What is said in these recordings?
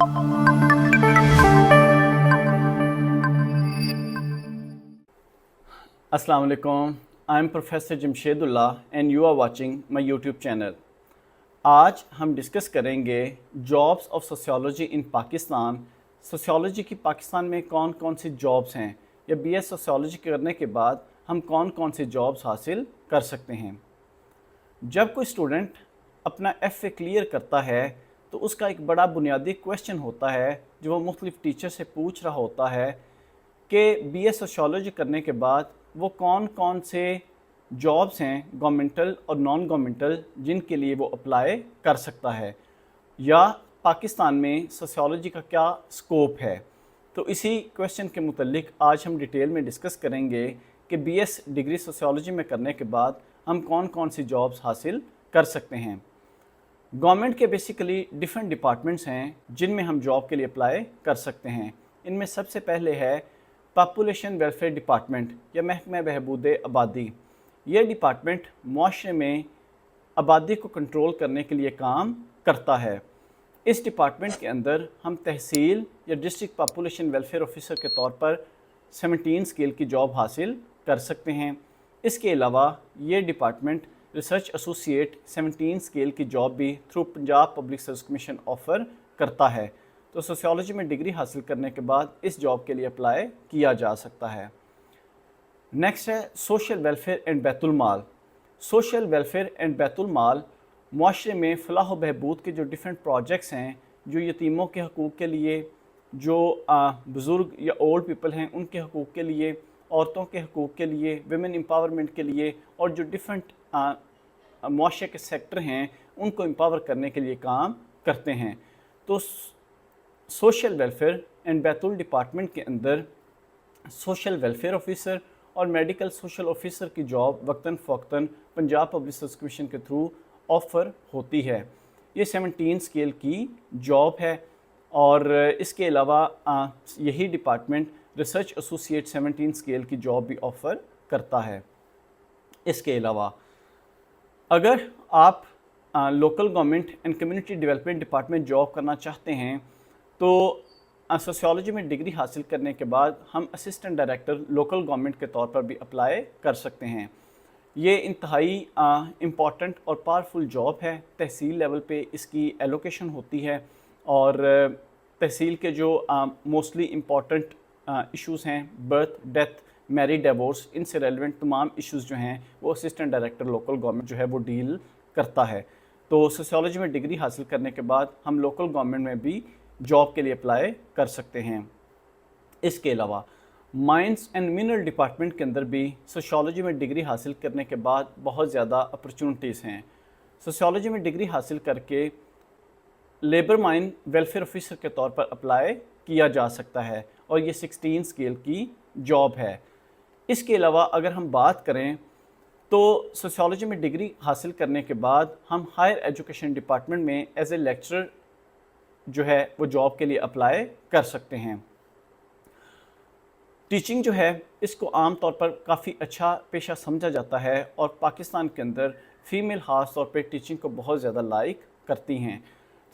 Assalamu alaikum. I am Professor Jamshedullah and you are watching my YouTube channel. आज हम discuss करेंगे jobs of sociology in Pakistan. Sociology की पाकिस्तान में कौन कौन सी जॉब्स हैं या बीएस सोशियोलॉजी करने के बाद हम कौन कौन सी जॉब्स हासिल कर सकते हैं। जब कोई स्टूडेंट अपना एफ़ए क्लियर करता है तो उसका एक बड़ा बुनियादी क्वेश्चन होता है जो वो मुख्तलिफ टीचर से पूछ रहा होता है कि बीएस सोशियोलॉजी करने के बाद वो कौन कौन से जॉब्स हैं गवर्नमेंटल और नॉन गवर्नमेंटल जिनके लिए वो अप्लाई कर सकता है, या पाकिस्तान में सोशियोलॉजी का क्या स्कोप है। तो इसी क्वेश्चन के मुतल्लिक आज हम डिटेल में डिस्कस करेंगे कि बीएस डिग्री सोशियोलॉजी में करने के बाद हम कौन कौन सी जॉब्स हासिल कर सकते हैं। गवर्नमेंट के बेसिकली डिफरेंट डिपार्टमेंट्स हैं जिनमें हम जॉब के लिए अप्लाई कर सकते हैं। इनमें सबसे पहले है पॉपुलेशन वेलफेयर डिपार्टमेंट या महकमा बहबूद आबादी। ये डिपार्टमेंट मुआशरे में आबादी को कंट्रोल करने के लिए काम करता है। इस डिपार्टमेंट के अंदर हम तहसील या डिस्ट्रिक्ट पॉपुलेशन वेलफेयर ऑफिसर के तौर पर 17 स्केल की जॉब हासिल कर सकते हैं। इसके अलावा ये डिपार्टमेंट रिसर्च एसोसिएट 17 स्केल की जॉब भी through Punjab public service commission offer करता है। तो सोशियोलॉजी में डिग्री हासिल करने के बाद इस जॉब के लिए अप्लाई किया जा सकता है। नेक्स्ट है social welfare and Baitul Maal. Social welfare and Baitul Maal मुआशरे में फलाह बहबूद के जो डिफरेंट प्रोजेक्ट्स हैं, जो यतीमों के हकूक़ के लिए, जो बुज़ुर्ग या ओल्ड पीपल हैं उनके हकूक़ के लिए, औरतों के हकूक़ के लिए, विमेन एम्पावरमेंट के लिए, और जो डिफरेंट मुआशरे के सेक्टर हैं उनको एम्पावर करने के लिए काम करते हैं। तो social welfare and Baitul department के अंदर सोशल वेलफेयर ऑफिसर और मेडिकल सोशल ऑफिसर की जॉब वक्तन फ़ौक्तन पंजाब पब्लिक सर्विस कमीशन के थ्रू ऑफ़र होती है। ये 17 स्केल की जॉब है और इसके अलावा यही डिपार्टमेंट रिसर्च एसोसिएट 17 स्केल की जॉब भी ऑफ़र करता है। इसके अलावा अगर आप local government and community development department job करना चाहते हैं तो सोशियोलॉजी में डिग्री हासिल करने के बाद हम असिस्टेंट डायरेक्टर लोकल गवर्नमेंट के तौर पर भी अप्लाई कर सकते हैं। ये इंतहाई इम्पॉर्टेंट और पावरफुल जॉब है। तहसील लेवल पे इसकी एलोकेशन होती है और तहसील के जो मोस्टली इम्पॉर्टेंट इश्यूज़ हैं, बर्थ, डेथ, मैरिज, डिवोर्स, इनसे रेलिवेंट तमाम इश्यूज़ जो हैं वो असिस्टेंट डायरेक्टर लोकल गवर्नमेंट जो है वो डील करता है। तो सोशियोलॉजी में डिग्री हासिल करने के बाद हम लोकल गवर्नमेंट में भी जॉब के लिए अप्लाई कर सकते हैं। इसके अलावा माइंस एंड मिनरल डिपार्टमेंट के अंदर भी सोशियोलॉजी में डिग्री हासिल करने के बाद बहुत ज़्यादा अपॉर्चुनिटीज़ हैं। सोशियोलॉजी में डिग्री हासिल करके लेबर माइन वेलफेयर ऑफिसर के तौर पर अप्लाई किया जा सकता है और ये 16 स्केल की जॉब है। इसके अलावा अगर हम बात करें तो सोशियोलॉजी में डिग्री हासिल करने के बाद हम हायर एजुकेशन डिपार्टमेंट में एज ए लेक्चरर जो है वो जॉब के लिए अप्लाई कर सकते हैं। टीचिंग जो है इसको आम तौर पर काफ़ी अच्छा पेशा समझा जाता है और पाकिस्तान के अंदर फ़ीमेल ख़ास तौर पे टीचिंग को बहुत ज़्यादा लाइक करती हैं।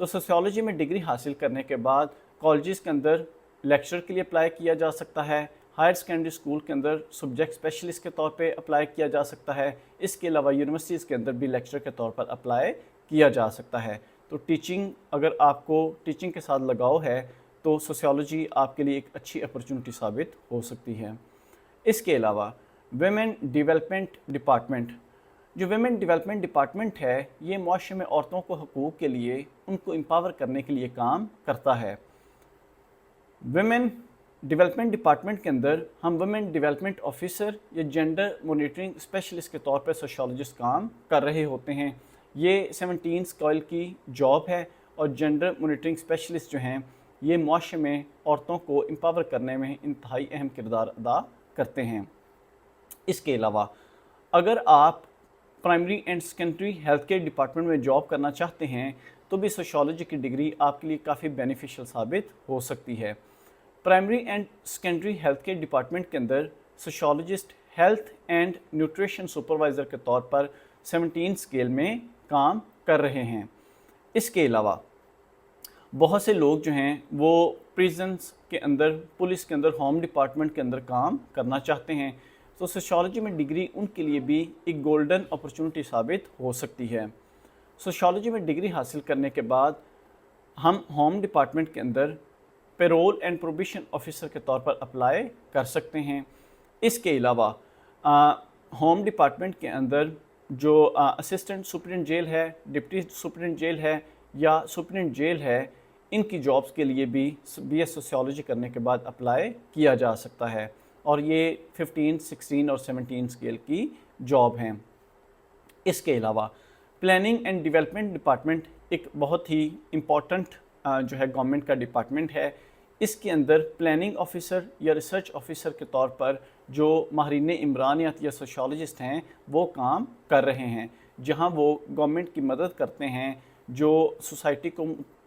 तो सोशियोलॉजी में डिग्री हासिल करने के बाद कॉलेजेस के अंदर लेक्चर के लिए अप्लाई किया जा सकता है। हायर सेकेंडरी स्कूल के अंदर सब्जेक्ट स्पेशलिस्ट के तौर पे अप्लाई किया जा सकता है। इसके अलावा यूनिवर्सिटीज़ के अंदर भी लेक्चर के तौर पर अप्लाई किया जा सकता है। तो टीचिंग, अगर आपको टीचिंग के साथ लगाव है तो सोशियोलॉजी आपके लिए एक अच्छी अपॉर्चुनिटी साबित हो सकती है। इसके अलावा वेमेन डेवलपमेंट डिपार्टमेंट, जो वेमेन डेवलपमेंट डिपार्टमेंट है ये मुआशरे में औरतों को हकूक़ के लिए, उनको एम्पावर करने के लिए काम करता है। वेमेन डेवलपमेंट डिपार्टमेंट के अंदर हम वुमेन डेवलपमेंट ऑफिसर या जेंडर मॉनिटरिंग स्पेशलिस्ट के तौर पर सोशियोलॉजिस्ट काम कर रहे होते हैं। ये 17 स्केल की जॉब है और जेंडर मॉनिटरिंग स्पेशलिस्ट जो हैं ये मुआशरे में औरतों को एम्पावर करने में इंतहाई अहम किरदार अदा करते हैं। इसके अलावा अगर आप primary and secondary health care department में जॉब करना चाहते हैं तो भी सोशियोलॉजी की डिग्री आपके लिए काफ़ी बेनिफिशियल साबित हो सकती है। Primary and secondary health care department के अंदर sociologist health and nutrition supervisor के तौर पर 17 स्केल में काम कर रहे हैं। इसके अलावा बहुत से लोग जो हैं वो प्रिजन्स के अंदर, पुलिस के अंदर, होम डिपार्टमेंट के अंदर काम करना चाहते हैं। तो सोशियोलॉजी में डिग्री उनके लिए भी एक गोल्डन अपॉर्चुनिटी साबित हो सकती है। सोशियोलॉजी में डिग्री हासिल करने के बाद हम होम डिपार्टमेंट के अंदर पेरोल एंड प्रोबिशन ऑफिसर के तौर पर अप्लाई कर सकते हैं। इसके अलावा होम डिपार्टमेंट के अंदर जो असिस्टेंट सुपरिटेंडेंट जेल है, डिप्टी सुपरिटेंडेंट जेल है या सुपरिटेंडेंट जेल है, इनकी जॉब्स के लिए भी बीएस सोशियोलॉजी करने के बाद अप्लाई किया जा सकता है और ये 15, 16 और 17 स्केल की जॉब हैं। इसके अलावा प्लानिंग एंड डेवलपमेंट डिपार्टमेंट एक बहुत ही इम्पॉर्टेंट जो है गवर्नमेंट का डिपार्टमेंट है। इसके अंदर प्लानिंग ऑफिसर या रिसर्च ऑफिसर के तौर पर जो माहिरीन इमरानियात या सोशियोलॉजिस्ट हैं वो काम कर रहे हैं, जहां वो गवर्नमेंट की मदद करते हैं। जो सोसाइटी को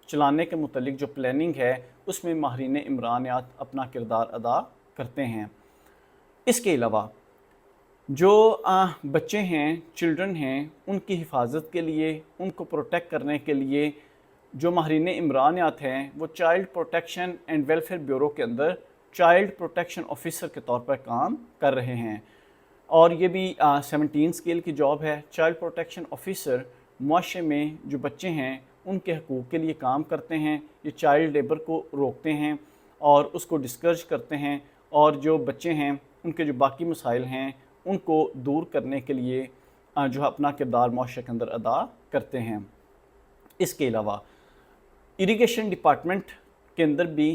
चलाने के मुतलिक जो प्लानिंग है उसमें माहिरीन इमरानियात अपना किरदार अदा करते हैं। इसके अलावा जो बच्चे हैं, चिल्ड्रन हैं, उनकी हिफाजत के लिए, उनको प्रोटेक्ट करने के लिए जो माहिरीन इमरानियात हैं वो child protection and welfare bureau के अंदर चाइल्ड प्रोटेक्शन ऑफिसर के तौर पर काम कर रहे हैं और ये भी 17 स्केल की जॉब है। चाइल्ड प्रोटेक्शन ऑफिसर मुआशरे में जो बच्चे हैं उनके हकूक़ के लिए काम करते हैं। ये चाइल्ड लेबर को रोकते हैं और उसको डिस्करेज करते हैं और जो बच्चे हैं उनके जो बाकी मसाइल हैं उनको दूर करने के लिए जो अपना किरदार मुआशरे के अंदर अदा करते हैं। इसके अलावा इरिगेशन डिपार्टमेंट के अंदर भी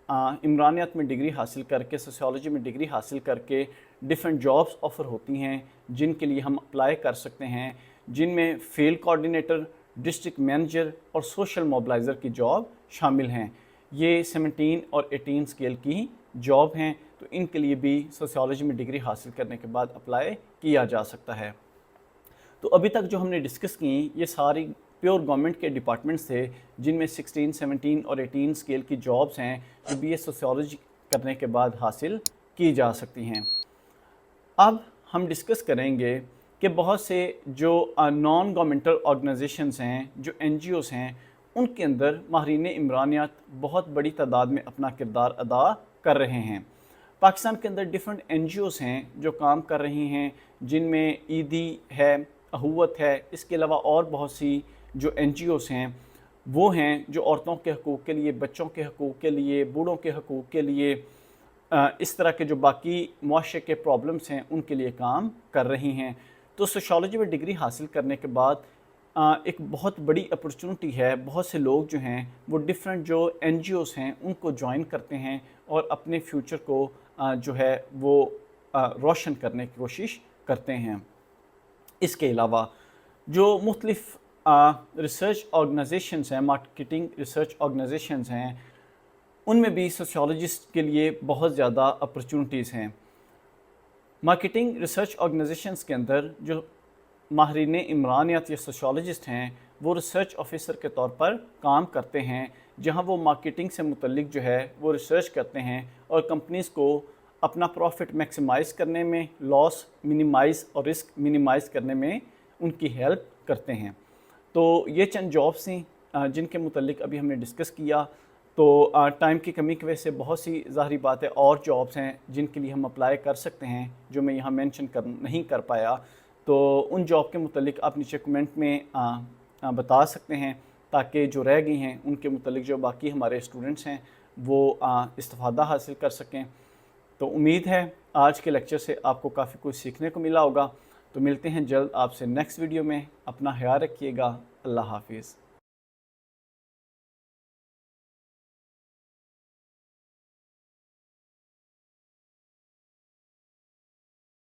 इमरानियात में डिग्री हासिल करके, सोशियोलॉजी में डिग्री हासिल करके डिफरेंट जॉब्स ऑफ़र होती हैं जिनके लिए हम अप्लाई कर सकते हैं, जिनमें फील्ड कोऑर्डिनेटर, डिस्ट्रिक्ट मैनेजर और सोशल मोबिलाइज़र की जॉब शामिल हैं। ये 17 और 18 स्केल की जॉब हैं, तो इनके लिए भी सोशियोलॉजी में डिग्री हासिल करने के बाद अप्लाई किया जा सकता है। तो अभी तक जो हमने डिस्कस की ये सारी प्योर गवर्नमेंट के डिपार्टमेंट्स थे जिनमें 16, 17 और 18 स्केल की जॉब्स हैं जो बीएस सोशियोलॉजी करने के बाद हासिल की जा सकती हैं। अब हम डिस्कस करेंगे कि बहुत से जो नॉन गवर्नमेंटल ऑर्गेनाइजेशंस हैं, जो एनजीओज़ हैं, उनके अंदर माहिरीन इमरानियात बहुत बड़ी तादाद में अपना किरदार अदा कर रहे हैं। पाकिस्तान के अंदर डिफरेंट एनजीओज़ हैं जो काम कर रही हैं, जिनमें ईदी है, अहूवत है। इसके अलावा और बहुत सी जो एनजीओज़ हैं वो हैं जो औरतों के हकूक़ के लिए, बच्चों के हकूक़ के लिए, बूढ़ों के हकूक़ के लिए, इस तरह के जो बाकी मुआशरे के प्रॉब्लम्स हैं उनके लिए काम कर रही हैं। तो सोशियोलॉजी में डिग्री हासिल करने के बाद एक बहुत बड़ी अपॉर्चुनिटी है। बहुत से लोग जो हैं वो डिफरेंट जो एनजीओज़ हैं उनको ज्वाइन करते हैं और अपने फ्यूचर को जो है वो रोशन करने की कोशिश करते हैं। इसके अलावा जो मुख्तलिफ़ रिसर्च ऑर्गेनाइजेशंस हैं, मार्केटिंग रिसर्च ऑर्गेनाइजेशंस हैं, उनमें भी सोशियोलॉजिस्ट के लिए बहुत ज़्यादा अपॉर्चुनिटीज़ हैं। मार्केटिंग रिसर्च ऑर्गेनाइजेशंस के अंदर जो माहिरीन इमरानियात या सोशियोलॉजिस्ट हैं वो रिसर्च ऑफिसर के तौर पर काम करते हैं, जहां वो मार्केटिंग से मुतल्लिक जो है वो रिसर्च करते हैं और कंपनीज़ को अपना प्रॉफिट मैक्सिमाइज़ करने में, लॉस मिनिमाइज़ और रिस्क मिनिमाइज़ करने में उनकी हेल्प करते हैं। तो ये चंद जॉब्स थी जिनके मुतल्लिक अभी हमने डिस्कस किया। तो टाइम की कमी की वजह से बहुत सी ज़ाहिरी बात है और जॉब्स हैं जिनके लिए हम अप्लाई कर सकते हैं जो मैं यहाँ मेंशन नहीं कर पाया। तो उन जॉब के मुतल्लिक आप नीचे कमेंट में बता सकते हैं ताकि जो रह गई हैं उनके मुतल्लिक जो बाकी हमारे स्टूडेंट्स हैं वो इस्तिफ़ादा हासिल कर सकें। तो उम्मीद है आज के लेक्चर से आपको काफ़ी कुछ सीखने को मिला होगा। तो मिलते हैं जल्द आपसे नेक्स्ट वीडियो में। अपना ख्याल रखिएगा। अल्लाह हाफिज़।